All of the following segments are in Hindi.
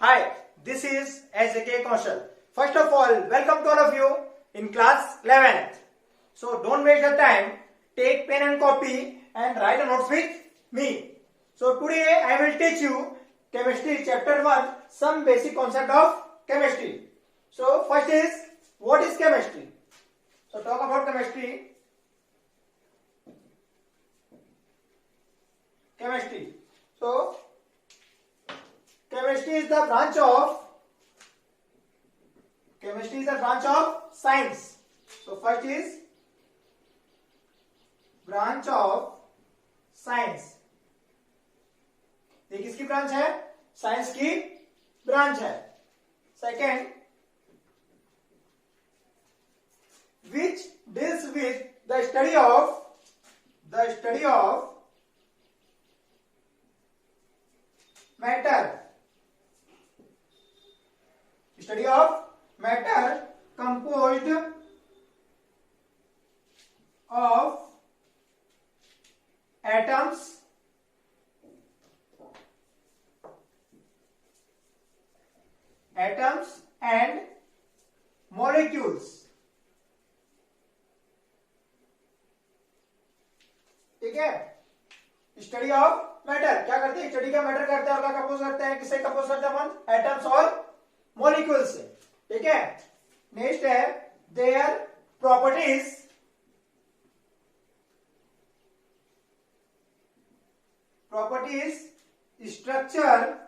Hi, this is SJK Kaushal. First of all, welcome to all of you in class 11th. So don't waste the time. Take pen and copy and write a notes with me. So today I will teach you chemistry chapter 1, some basic concept of chemistry. So first is, what is chemistry? So talk about chemistry. So chemistry is the branch of science. So first is branch of science. ये किसकी ब्रांच है? साइंस की ब्रांच है. Second, which deals with the study of matter. Study of matter composed of atoms and molecules. ठीक है. स्टडी ऑफ मैटर क्या करते हैं? स्टडी का मैटर करते हैं और क्या कंपोज करते हैं? किससे कंपोज करते हैं अपन? एटम्स और मॉलिक्यूल से. ठीक है. नेक्स्ट है their properties structure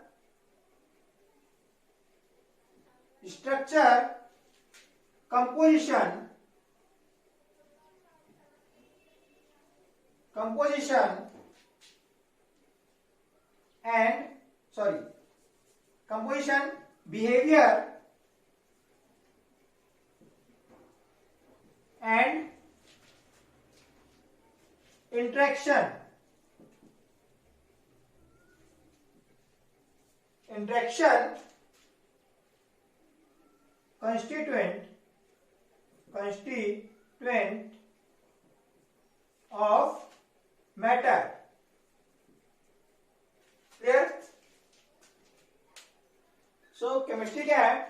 composition behavior and interaction constituent of matter. Clear? So chemistry क्या है?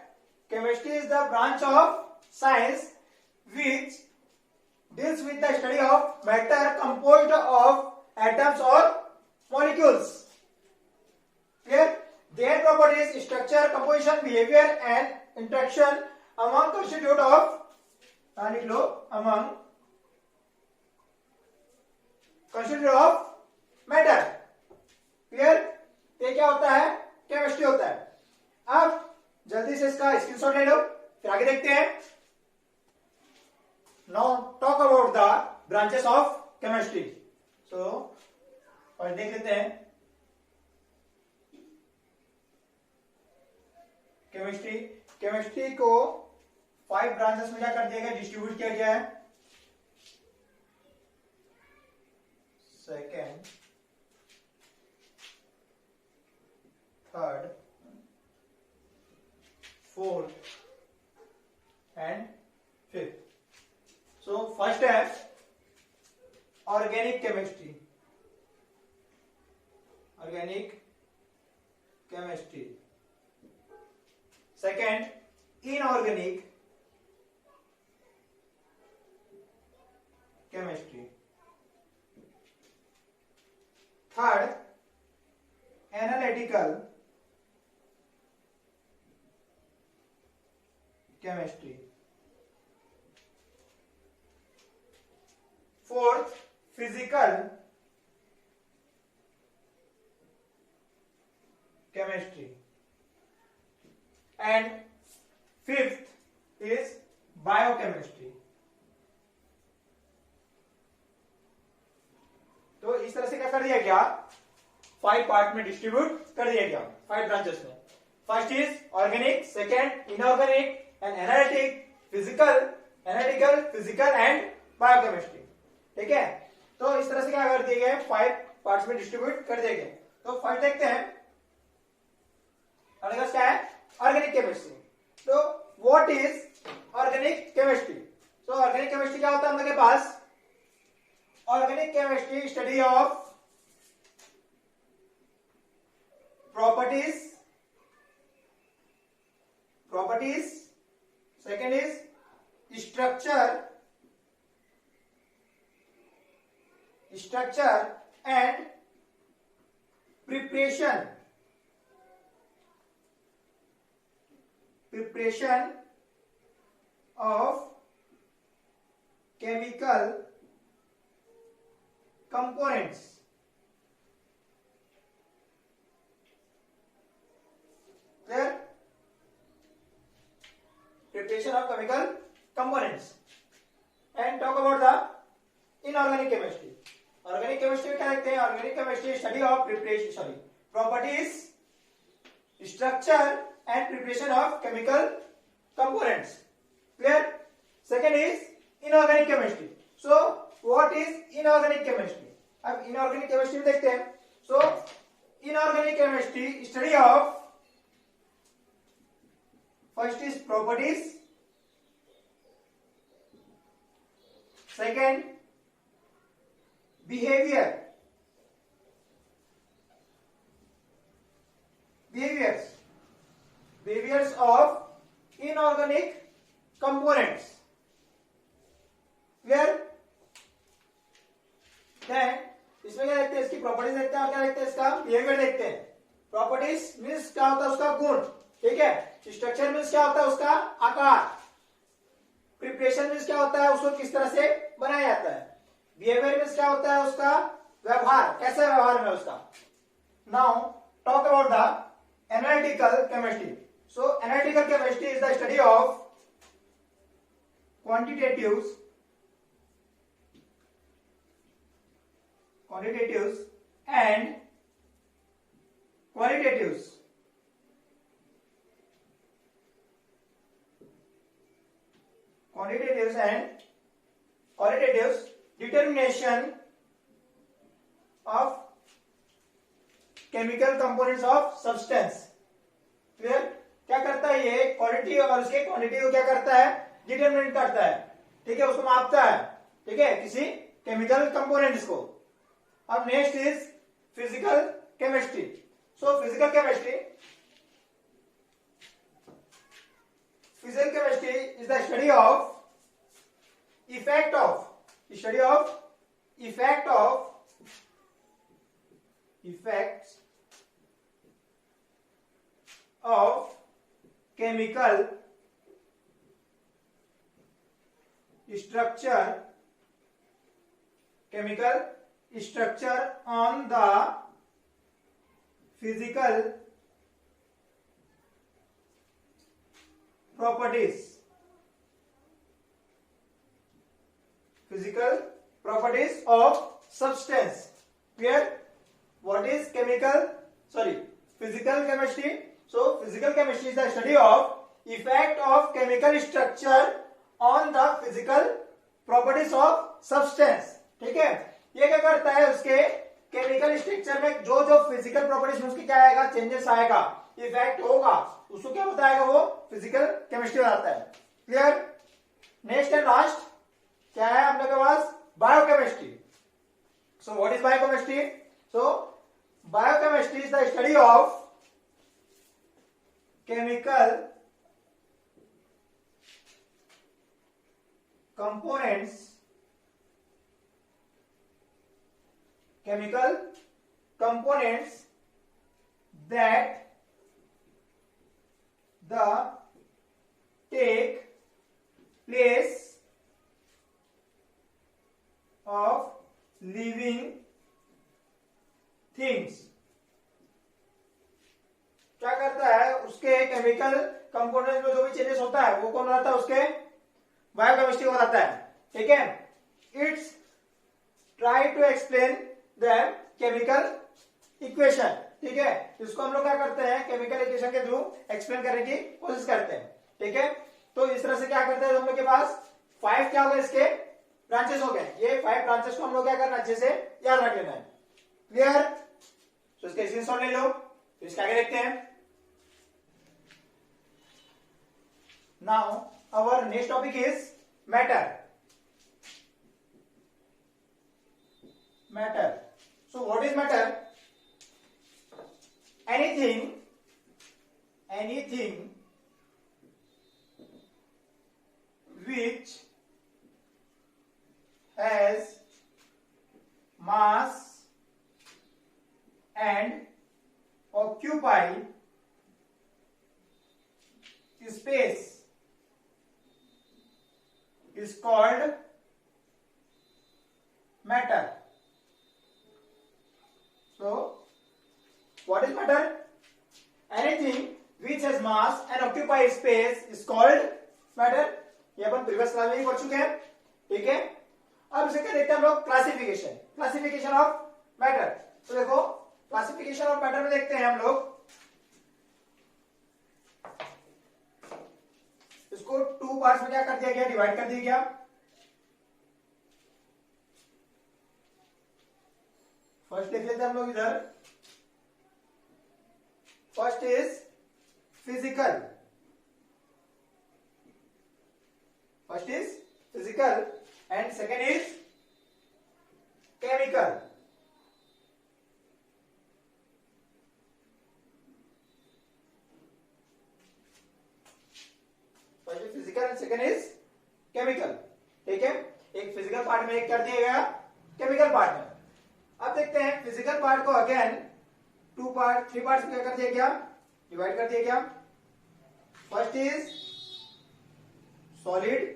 Chemistry is the branch of science which deals with the study of matter composed of atoms or molecules. Clear? Their properties, structure, composition, behavior and interaction among constitute of matter. Clear? ये क्या होता है? केमिस्ट्री होता है. अब जल्दी से इसका स्क्रीनशॉट ले लो, फिर आगे देखते हैं. Now talk about the branches of chemistry. So और देख लेते हैं. केमिस्ट्री को 5 ब्रांचेस में क्या कर दिया गया? डिस्ट्रीब्यूट किया गया है. Second, third, fourth and fifth. So first है organic chemistry. Second, inorganic chemistry. Third, analytical chemistry. Fourth, physical chemistry. And fifth is biochemistry. तो इस तरह से क्या कर दिया गया? 5 पार्ट में डिस्ट्रीब्यूट कर दिया गया, 5 ब्रांचेस में. First is organic, second inorganic and analytical, physical and biochemistry. ठीक है. तो इस तरह से क्या कर दिए गए? 5 पार्ट्स में डिस्ट्रीब्यूट कर दिए गए. तो फर्स्ट देखते हैं क्या है? Organic chemistry. तो व्हाट इज ऑर्गेनिक केमिस्ट्री? तो ऑर्गेनिक केमिस्ट्री क्या होता है हम लोग के पास? Organic chemistry study of properties properties. Second is structure and preparation of chemical components. Clear? Preparation of chemical components. And talk about the inorganic chemistry. Organic chemistry में क्या देखते हैं? Organic chemistry study of preparation, properties, structure and preparation of chemical components. Clear? Second is inorganic chemistry. So what is inorganic chemistry? अब inorganic chemistry में देखते हैं. So inorganic chemistry study of, first is properties, second behaviors of inorganic components. Clear? Then इसमें क्या देखते हैं? इसकी प्रॉपर्टीज देखते हैं और क्या देखते हैं? इसका बिहेवियर देखते हैं. प्रॉपर्टीज मीन्स क्या होता है? उसका गुण. ठीक है. स्ट्रक्चर मीन्स क्या होता है? उसका आकार. प्रिपरेशन मीन्स क्या होता है? उसको किस तरह से बनाया जाता है. बिहेवियर मीन्स क्या होता है? उसका व्यवहार, कैसा व्यवहार में उसका. Now talk about the analytical chemistry. So analytical chemistry is the study of quantitatives and qualitatives. Determination of chemical components of substance. Clear? क्या करता है ये? क्वालिटी और उसके क्वांटिटी को क्या करता है? डिटरमिनेट करता है. ठीक है, उसको मापता है. ठीक है, किसी केमिकल कंपोनेंट्स को. अब next is physical chemistry. So physical chemistry is the study of effect of chemical structure on the physical properties of substance. Clear? What is physical chemistry? So physical chemistry is the study of effect of chemical structure on the physical properties of substance. ठीक है, ये क्या करता है? उसके केमिकल स्ट्रक्चर में जो जो फिजिकल प्रॉपर्टीज में उसकी क्या आएगा? चेंजेस आएगा, इफेक्ट होगा, उसको क्या बताएगा? वो फिजिकल केमिस्ट्री बताता है. क्लियर? नेक्स्ट एंड लास्ट क्या है हम लोग के पास? Biochemistry. So what is biochemistry? So biochemistry is the study of chemical components that take place of living things. क्या करता है? उसके केमिकल कंपोनेंट में जो भी चेंजेस होता है वो कौन बनाता है? उसके बायोकेमिस्ट्री को बताता है. ठीक है. It's try to explain the chemical equation. ठीक है, इसको हम लोग क्या करते हैं? केमिकल इक्वेशन के थ्रू एक्सप्लेन करने की कोशिश करते हैं. ठीक है, तो इस तरह से क्या करते हैं? हम लोग के पास 5 क्या हो गए? इसके ब्रांचेस हो गए. ये 5 ब्रांचेस को हम लोग क्या करना? अच्छे से याद रख लेना है. क्लियर? तो इसका स्क्रीनशॉट ले लो. इसके आगे देखते हैं. Now our next topic is matter. So what is matter? Anything mass and occupy space is called matter. So what is matter? Anything which has mass and occupy space is called matter. ये अपन प्रीवियस क्लास में ही पढ़ चुके हैं, ठीक है। अब इसे क्या देखते हैं हम लोग, क्लासिफिकेशन ऑफ मैटर। तो देखो क्लासिफिकेशन ऑफ मैटर में देखते हैं हम लोग, इसको टू पार्ट्स में क्या कर दिया गया, डिवाइड कर दिया गया। फर्स्ट देख लेते हैं हम लोग इधर। First is physical, and second is chemical. First is physical and second is chemical, ठीक है। एक फिजिकल पार्ट में एक कर दिया गया, केमिकल पार्ट में। अब देखते हैं फिजिकल पार्ट को अगेन थ्री पार्ट्स में क्या कर दिया गया, डिवाइड कर दिया गया। First is solid,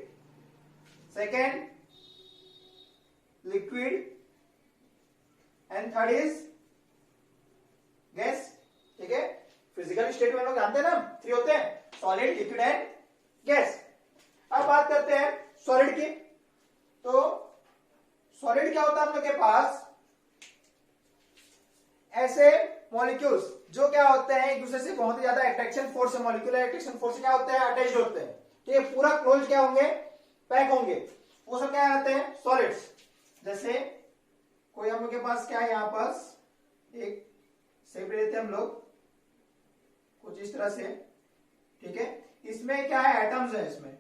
second liquid and third is gas, ठीक है। फिजिकल स्टेट में हम लोग जानते हैं ना, थ्री होते हैं, सॉलिड, लिक्विड एंड गैस। अब बात करते हैं सॉलिड की। तो सॉलिड क्या होता है हम लोग के पास, ऐसे मॉलिक्यूल्स जो क्या होते हैं एक दूसरे से बहुत ही ज्यादा अट्रैक्शन फोर्स से, मॉलिक्यूलर अट्रैक्शन फोर्स से क्या होते हैं, अटैच्ड होते हैं, ठीक है। पूरा क्लोज क्या होंगे, पैक होंगे, वो सब क्या कहते हैं, सॉलिड्स। जैसे कोई हम लोग के पास क्या है, यहाँ पास एक शेप लेते हैं हम लोग कुछ इस तरह से, ठीक है। इसमें क्या है, एटम्स है इसमें,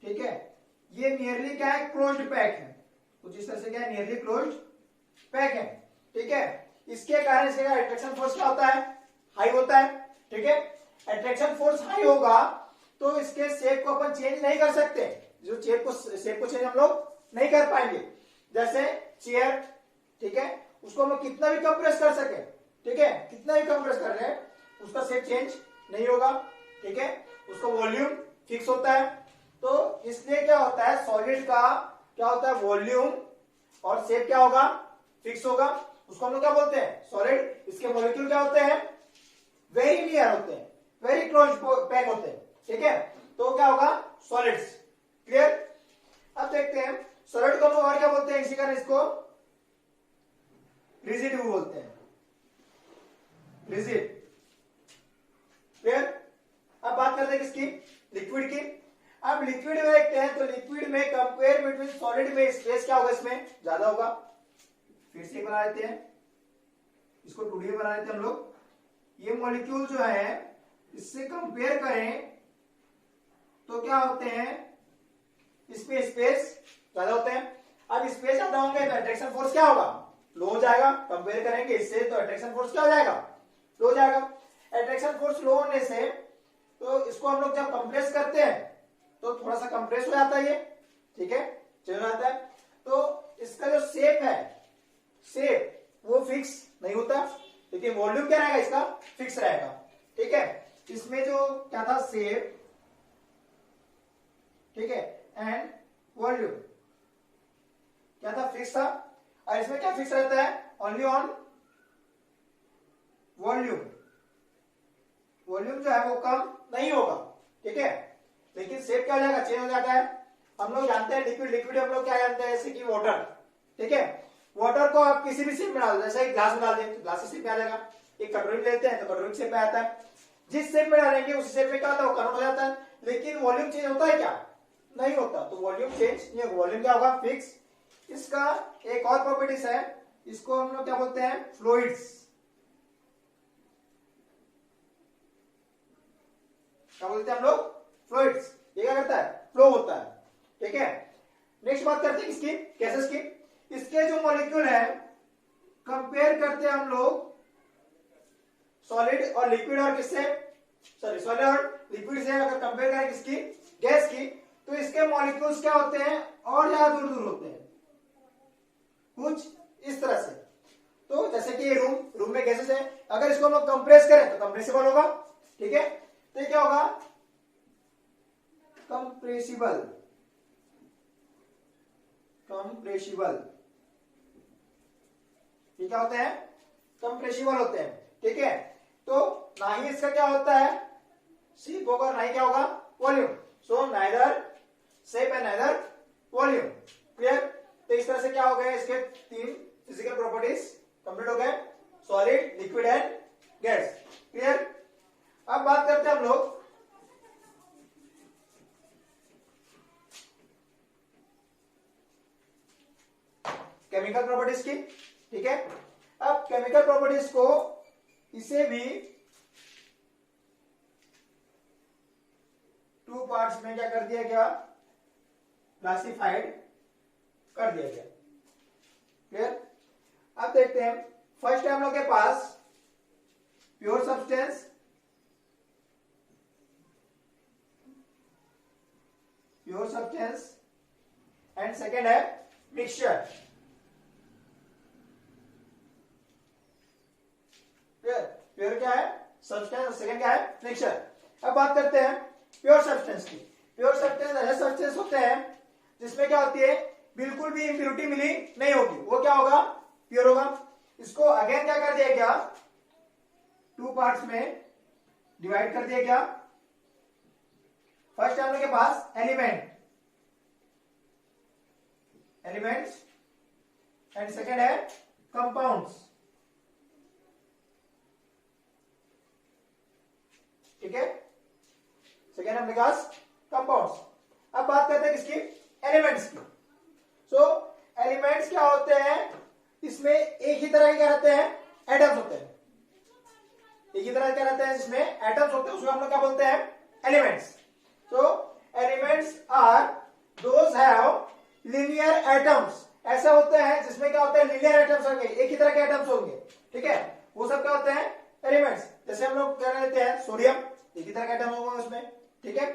ठीक है। ये नियरली क्या है, क्लोज्ड पैक है, कुछ इस तरह से क्या है, नियरली क्लोज्ड पैक है, ठीक है। इसके कारण इसका अट्रैक्शन फोर्स क्या होता है, हाई होता है, ठीक है। अट्रैक्शन फोर्स हाई होगा तो इसके शेप को अपन चेंज नहीं कर सकते, जो शेप को चेंज हम लोग नहीं कर पाएंगे। जैसे चेयर, ठीक है, उसको हम लोग कितना भी कंप्रेस कर सके, ठीक है, कितना भी कंप्रेस कर रहे हैं उसका शेप चेंज नहीं होगा, ठीक है। उसका वॉल्यूम फिक्स होता है। तो इसलिए क्या होता है, सॉलिड का क्या होता है, वॉल्यूम और शेप क्या होगा, फिक्स होगा। उसको हम लोग क्या बोलते हैं, सॉलिड। इसके मॉलिक्यूल क्या होते हैं, वेरी नियर होते हैं, वेरी क्लोज पैक होते हैं, ठीक है। तो क्या होगा, सॉलिड्स। क्लियर। अब देखते हैं सॉलिड को हम लोग और क्या बोलते हैं, इसी कारण इसको रिजिड बोलते हैं, रिजिड। क्लियर। अब बात करते हैं किसकी, लिक्विड की। अब लिक्विड में देखते हैं, तो लिक्विड में कंपेयर बिटवीन सॉलिड में स्पेस क्या होगा, इसमें ज्यादा होगा। फिर से बना लेते हैं इसको, 2D बना लेते हैं हम लोग। ये मॉलिक्यूल जो है इससे कंपेयर करें तो क्या होते हैं, इसमें स्पेस ज्यादा होते हैं। अब स्पेस ज्यादा होंगे तो अट्रैक्शन फोर्स क्या होगा, लो हो जाएगा। कंपेयर करेंगे इससे तो अट्रैक्शन फोर्स क्या हो जाएगा, लो हो जाएगा। अट्रैक्शन फोर्स लो होने से तो इसको हम लोग जब कंप्रेस करते हैं तो थोड़ा सा कंप्रेस हो जाता है ये, ठीक है, चल जाता है। तो इसका जो शेप है, शेप वो फिक्स नहीं होता, लेकिन वॉल्यूम क्या रहेगा, इसका फिक्स रहेगा, ठीक है। इसमें जो क्या था, शेप, ठीक है, एंड वॉल्यूम क्या था, फिक्स था। और इसमें क्या फिक्स रहता है, ओनली ऑन वॉल्यूम। वॉल्यूम जो है वो कम नहीं होगा, ठीक है, लेकिन शेप क्या हो जाएगा, चेंज हो जाता है। हम लोग जानते हैं लिक्विड हम लोग क्या जानते हैं, जैसे कि वाटर, ठीक है। वाटर को आप किसी भी शेप में डाल दो, जैसे ग्लास में डाल दें तो ग्लास शेप में आ जाएगा। एक कटोरी लेते हैं तो कटोरी शेप में आता है। जिस शेप में डालेंगे उस शेप में क्या होता है, वो कन्वर्ट हो जाता है। लेकिन वॉल्यूम चेंज होता है क्या, नहीं होता। तो वॉल्यूम चेंज नहीं, वॉल्यूम क्या होगा, फिक्स। इसका एक और प्रॉपर्टीज है, इसको हम लोग क्या बोलते हैं, फ्लूइड्स। क्या बोलते हैं हम लोग, फ्लूइड्स। ये क्या करता है, फ्लो होता है, ठीक है। नेक्स्ट बात करते हैं इसकी, गैसेस की। इसके जो मॉलिक्यूल है कंपेयर करते हैं हम लोग सॉलिड और लिक्विड और किससे, सॉरी सॉलिड और लिक्विड से अगर कंपेयर करें किसकी, गैस की, तो इसके मॉलिक्यूल्स क्या होते हैं, और ज्यादा दूर दूर होते हैं, कुछ इस तरह से। गैसेस है। अगर इसको हम लोग कंप्रेस करें तो कंप्रेसिबल होगा, ठीक है। तो ये क्या होगा, कंप्रेसिबल, कंप्रेसिबल, ये क्या होते हैं, कंप्रेसिबल होते हैं, ठीक है। तो ना ही इसका क्या होता है शेप होगा, ना ही क्या होगा volume. So neither shape and neither volume, clear. तो इस तरह से क्या हो गए, इसके 3 फिजिकल प्रॉपर्टीज कंप्लीट हो गए, solid, liquid and gas, clear. अब बात करते हैं हम लोग केमिकल प्रॉपर्टीज की, ठीक है। अब केमिकल प्रॉपर्टीज को इसे भी 2 पार्ट्स में क्या कर दिया गया, क्लासिफाइड कर दिया गया, क्लियर। अब देखते हैं, फर्स्ट है हम लोग के पास pure substance, pure substance and second है मिक्सचर, क्लियर। प्योर क्या है, सब्सटेंस, और सेकेंड क्या है, मिक्सचर। अब बात करते हैं प्योर सब्सटेंस की। प्योर सब्सटेंस ऐसे सब्सटेंस होते हैं जिसमें क्या होती है, बिल्कुल भी इंप्योरिटी मिली नहीं होगी, वो क्या होगा, प्योर होगा। इसको अगेन क्या कर दिया गया, 2 पार्ट्स में डिवाइड कर दिया गया। फर्स्ट हम लोग के पास एलिमेंट, एलिमेंट्स एंड सेकेंड है कंपाउंड्स, ठीक है। सेकेंड है अपने पास कंपाउंड्स। अब बात करते हैं किसकी, एलिमेंट्स की। सो एलिमेंट्स क्या होते हैं, इसमें एक ही तरह के क्या रहते हैं, एटम्स होते हैं, एक ही तरह क्या रहते हैं जिसमें एटम्स होते हैं, उसको हम लोग क्या बोलते हैं, elements. So elements are those have linear atoms, ऐसे होते हैं जिसमें क्या होता है, लीनियर एटम्स होंगे, एक ही तरह के एटम्स होंगे, ठीक है, वो सब क्या होते हैं, एलिमेंट्स। जैसे हम लोग क्या लेते हैं, सोडियम, एक ही तरह का एटम होगा उसमें, ठीक है।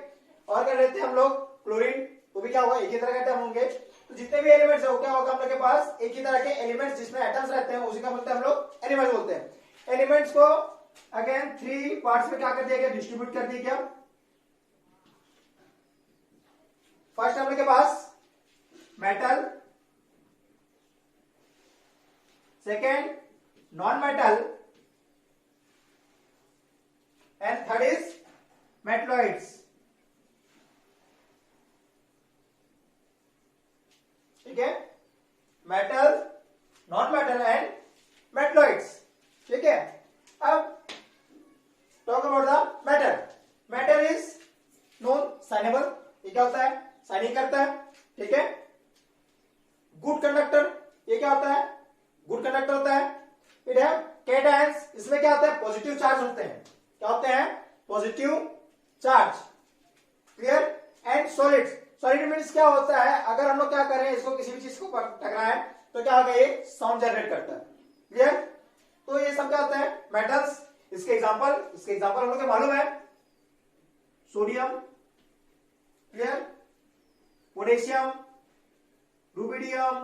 और क्या लेते हैं हम लोग, क्लोरीन, वो भी क्या होगा, एक ही तरह के एटम होंगे। तो जितने भी एलिमेंट्स है वो क्या होगा हम लोग के पास, एक ही तरह के एलिमेंट्स जिसमें एटम्स रहते हैं, उसी का बोलते हैं हम लोग एलिमेंट्स बोलते हैं। एलिमेंट्स को अगेन 3 पार्ट्स में क्या कर दिया गया, डिस्ट्रीब्यूट कर दिया गया। फर्स्ट हम लोग के पास metal, second non metal and third is metalloids, ठीक है, metal, non metal and metalloids, ठीक है। अब talk about the metal. Metal is non signable, ये क्या होता है, साइनिंग करता है, ठीक है। गुड कंडक्टर, ये क्या होता है, गुड कंडक्टर होता है। इट है कैटायंस, इसमें क्या होता है, पॉजिटिव चार्ज होते हैं, क्या होते हैं, positive charge, clear. And solid, solid means क्या होता है, अगर हम लोग क्या करें, इसको किसी भी चीज को टकराए तो क्या होगा, ये साउंड जनरेट करता है, क्लियर। तो ये सब क्या होता है, मेटल्स। इसके एग्जांपल हम लोग को मालूम है, sodium, clear, potassium, rubidium,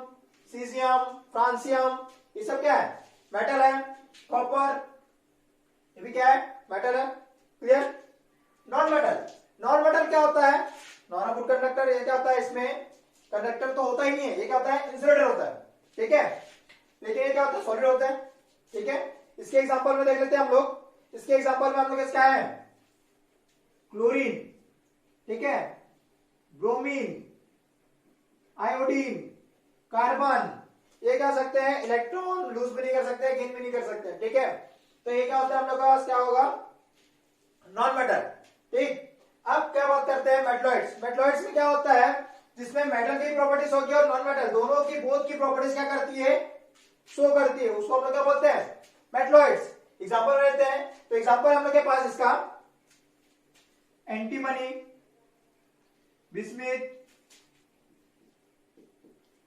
caesium, francium, ये सब क्या है, मेटल है। कॉपर, ये भी क्या है, मेटल है, clear. Non metal, non metal क्या होता है, नॉन गुड कंडक्टर, ये क्या होता है, इसमें कंडक्टर तो होता ही नहीं है, ये क्या होता है, इंसुलेटर होता है, ठीक है। लेकिन ये क्या होता है, सॉलिड होता है, ठीक है। इसके एग्जांपल में देख लेते हैं हम लोग। इसके एग्जांपल में हम लोग क्या है, क्लोरीन, ठीक है, ब्रोमीन, आयोडीन, कार्बन, ये क्या सकते हैं, इलेक्ट्रॉन लूज भी नहीं कर सकते, गेन भी नहीं कर सकते, ठीक है। तो ये क्या होता है हम लोग का पास, क्या होगा, नॉन मेटल, ठीक। अब क्या बात करते हैं, मेटलॉइड्स। मेटलॉइड्स में क्या होता है, जिसमें मेटल की प्रॉपर्टीज होगी और नॉन मेटल दोनों की, बोथ की प्रॉपर्टीज क्या करती है, शो करती है, उसको हम लोग क्या बोलते हैं, मेटलॉइड्स। एग्जांपल लेते हैं, तो एग्जांपल हम लोग के पास इसका एंटीमनी, बिस्मिथ,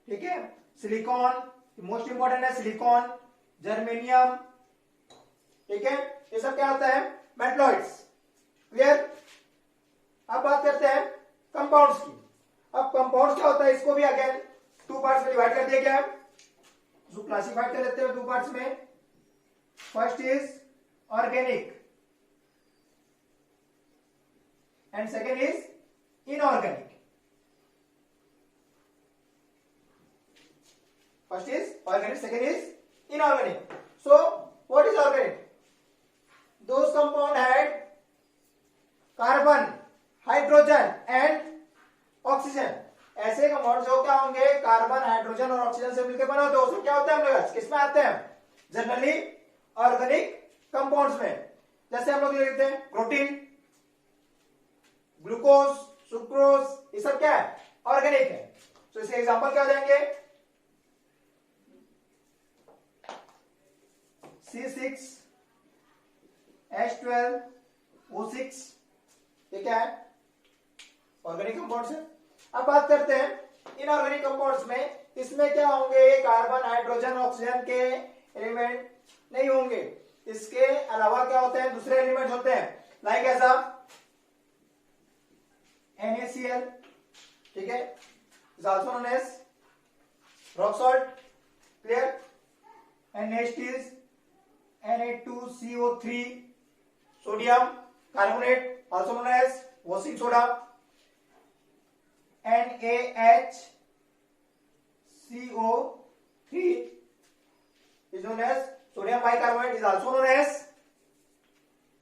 ठीक है, सिलिकॉन, मोस्ट इंपॉर्टेंट है सिलिकॉन, जर्मेनियम, ठीक है, ये सब क्या होता है, मेटलॉइड्स, क्लियर। अब बात करते हैं कंपाउंड्स की। अब कंपाउंड्स क्या होता है, इसको भी अगेन 2 पार्ट्स में डिवाइड कर दिया गया है, इसको क्लासिफाइड कर देते हैं 2 पार्ट्स में। First is organic and second is inorganic. First is organic, second is inorganic. So, what is organic? Those compound had carbon, hydrogen and oxygen. ऐसे कंपाउंड जो क्या होंगे, कार्बन, हाइड्रोजन और ऑक्सीजन से मिलकर बना होते हैं, उसमें क्या होता है हम लोग किस में आते हैं, जनरली ऑर्गेनिक कंपाउंड्स में. जैसे हम लोग लिखते हैं प्रोटीन, ग्लूकोज, सुक्रोज, ये सब क्या है, ऑर्गेनिक है. तो इसके एग्जांपल क्या हो जाएंगे, C6H12O6, ये क्या है, ऑर्गेनिक कंपाउंड्स है. अब बात करते हैं इनऑर्गेनिक कंपाउंड्स में. इसमें क्या होंगे, कार्बन, हाइड्रोजन, ऑक्सीजन के एलिमेंट नहीं होंगे. इसके अलावा क्या होते हैं, दूसरे एलिमेंट्स होते हैं, लाइक ऐसा NaCl, ठीक है, is also known as rock salt, clear. And next is Na2CO3, sodium carbonate, also known as washing soda. NaHCO3 is known as sodium bicarbonate, is also known as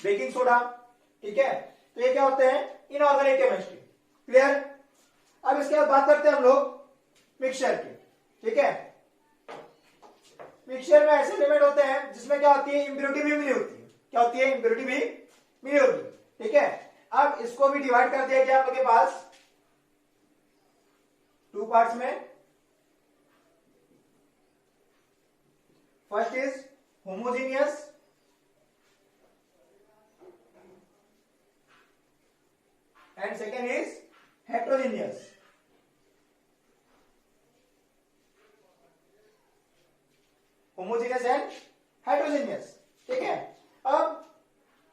baking soda. ठीक है, तो ये क्या होते हैं, इनऑर्गेनिक केमिस्ट्री, क्लियर. अब इसके बाद बात करते हैं हम लोग मिक्सचर की. ठीक है, मिक्सचर में ऐसे एलिमेंट होते हैं जिसमें क्या होती है, इंप्योरिटी भी मिली होती है. क्या होती है, इंप्योरिटी भी मिली होती है. ठीक है, अब इसको भी डिवाइड कर दिया गया आप लोग के पास टू पार्ट्स में. First is homogeneous and second is heterogeneous. Homogeneous and heterogeneous. ठीक है, अब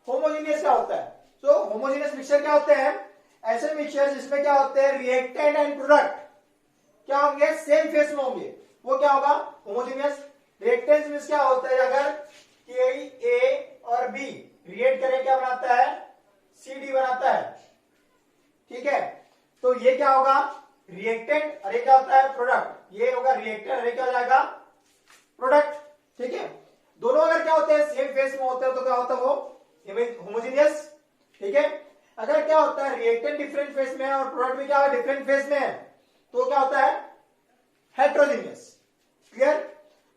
होमोजीनियस क्या होता है, सो होमोजीनियस मिक्सचर क्या होते हैं, ऐसे मिक्सचर जिसमें क्या होते हैं, रिएक्टेंट एंड प्रोडक्ट क्या होंगे, सेम फेस में होंगे. वो क्या होगा, होमोजीनियस. रिएक्टेंट मींस क्या होता है, अगर ए और बी रिएक्ट करें क्या बनाता है, CD बनाता है. ठीक है, तो ये क्या होगा, रिएक्टेंट, और ये क्या होता है, प्रोडक्ट. ये होगा रिएक्टेंट और ये क्या हो जाएगा, प्रोडक्ट. ठीक है, दोनों अगर क्या होते हैं, सेम फेस में होते हैं तो क्या होता है, वो होमोजीनियस. ठीक है, अगर क्या होता है, रिएक्टेंट डिफरेंट फेस में है और प्रोडक्ट भी क्या है, डिफरेंट फेस में है, तो क्या होता है, हेट्रोजीनियस. क्लियर.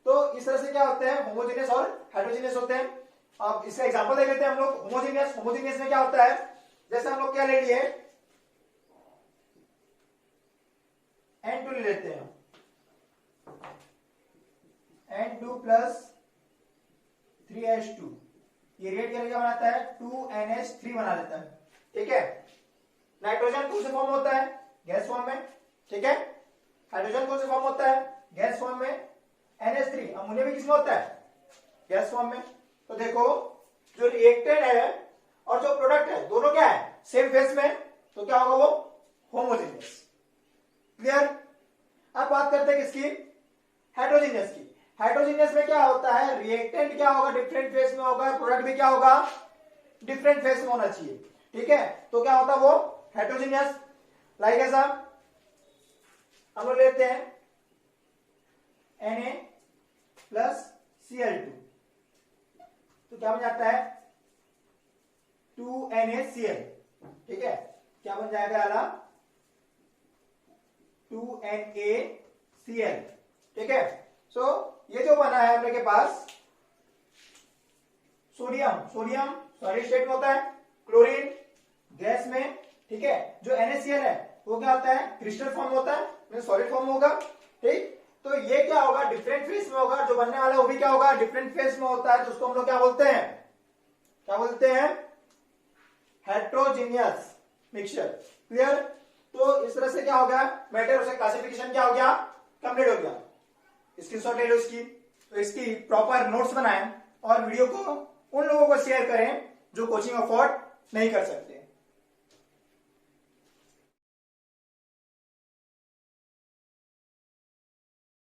तो इस तरह से क्या होते हैं, होमोजीनियस और हेट्रोजीनियस होते हैं. अब इसका एग्जांपल देख लेते हैं हम लोग. होमोजीनियस में क्या होता है, जैसे हम लोग क्या ले लिए, N2 ले लेते हैं, N2 प्लस 3H2, ये रिएक्ट करके क्या बनाता है, 2NH3 बना लेता है. ठीक है, नाइट्रोजन कौन से फॉर्म होता है, गैस फॉर्म में. ठीक है, हाइड्रोजन कौन से फॉर्म होता है, गैस फॉर्म में. NH3 अमोनिया भी किसमें होता है, गैस फॉर्म में. तो देखो, जो रिएक्टेंट है और जो प्रोडक्ट है दोनों क्या है, सेम फेस में, तो क्या होगा, वो होमोजीनियस. क्लियर. अब बात करते हैं किसकी, हेट्रोजीनियस की. हेट्रोजीनियस में क्या होता है, रिएक्टेंट क्या होगा, डिफरेंट फेस में होगा, प्रोडक्ट भी क्या होगा, डिफरेंट फेस में होना चाहिए. ठीक है, तो क्या होता है, वो हेट्रोजीनियस. लाइक ऐसा हम लोग लेते हैं Na प्लस Cl2, तो क्या बन जाता है, 2NaCl. ठीक है, क्या बन जाएगा, वाला 2NaCl. ठीक है, सो ये जो बना है हम लोग के पास, सोडियम सॉलिड स्टेट में होता है, क्लोरीन गैस में. ठीक है, जो NaCl है वो क्या होता है, क्रिस्टल फॉर्म होता है, सॉलिड फॉर्म होगा. ठीक, तो ये क्या होगा, डिफरेंट फेस में होगा. जो बनने वाला है वो भी क्या होगा, डिफरेंट फेस में होता है, तो उसको हम लोग क्या बोलते हैं, हेट्रोजीनियस मिक्सचर. क्लियर. तो इस तरह से क्या हो गया, मैटर से क्लासिफिकेशन क्या हो गया, कंप्लीट हो गया. स्क्रीनशॉट ले लो इसकी. तो इसकी प्रॉपर नोट्स बनाएं और वीडियो को उन लोगों को शेयर करें जो कोचिंग अफोर्ड नहीं कर सकते.